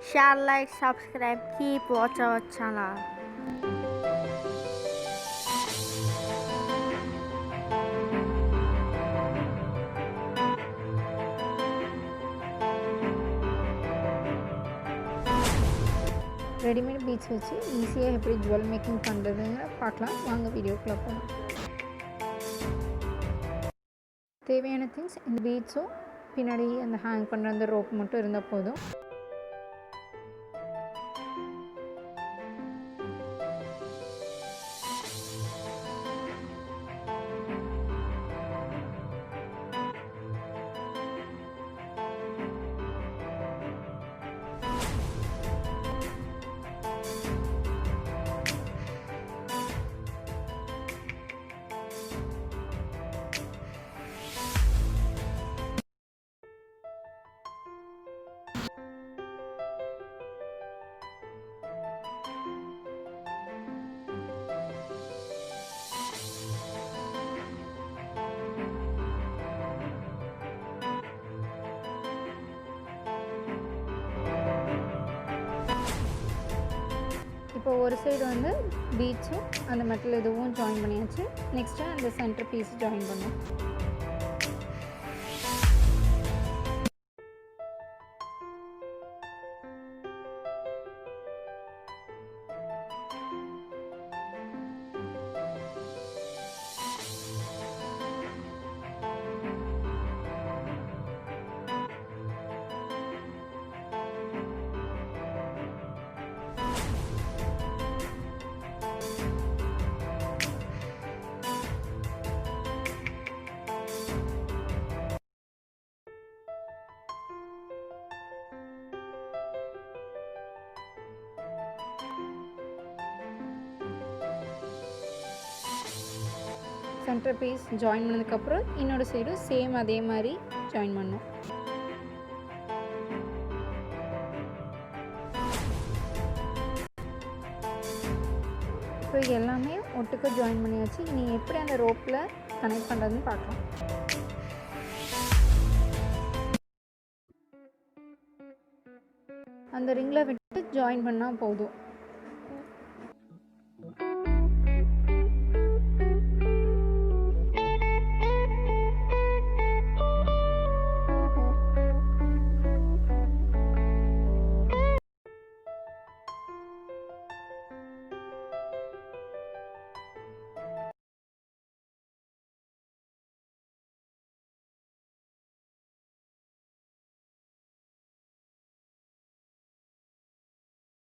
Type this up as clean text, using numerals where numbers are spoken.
share, like, subscribe, keep watch our channel. Readymade beads வச்சு ஈஸியாக எப்படி ஜுவல் மேக்கிங் பண்ணுறதுன்னு பார்க்கலாம். வாங்க வீடியோக்குள்ளே போகலாம். தேவையான திங்ஸ் இந்த பீட்ஸும் பின்னாடி அந்த ஹேங் பண்ணுற அந்த ரோப் மட்டும் இருந்தால் போதும். இப்போ ஒரு சைடு வந்து பீட்ஸும் அந்த மெட்டல் இதுவும் ஜாயின் பண்ணியாச்சு. நெக்ஸ்ட்டு அந்த சென்டர் பீஸ் ஜாயின் பண்ணோம். சென்டர் பீஸ் ஜாயின் பண்ணதுக்கப்புறம் இன்னொரு சைடும் சேம் அதே மாதிரி ஜாயின் பண்ணோம். இப்போ எல்லாமே ஒட்டுக்க ஜாயின் பண்ணியாச்சு. இனி எப்படி அந்த ரோப்பில் கனெக்ட் பண்ணுறதுன்னு பார்க்கலாம். அந்த ரிங்கில் விட்டு ஜாயின் பண்ணால் போதும்.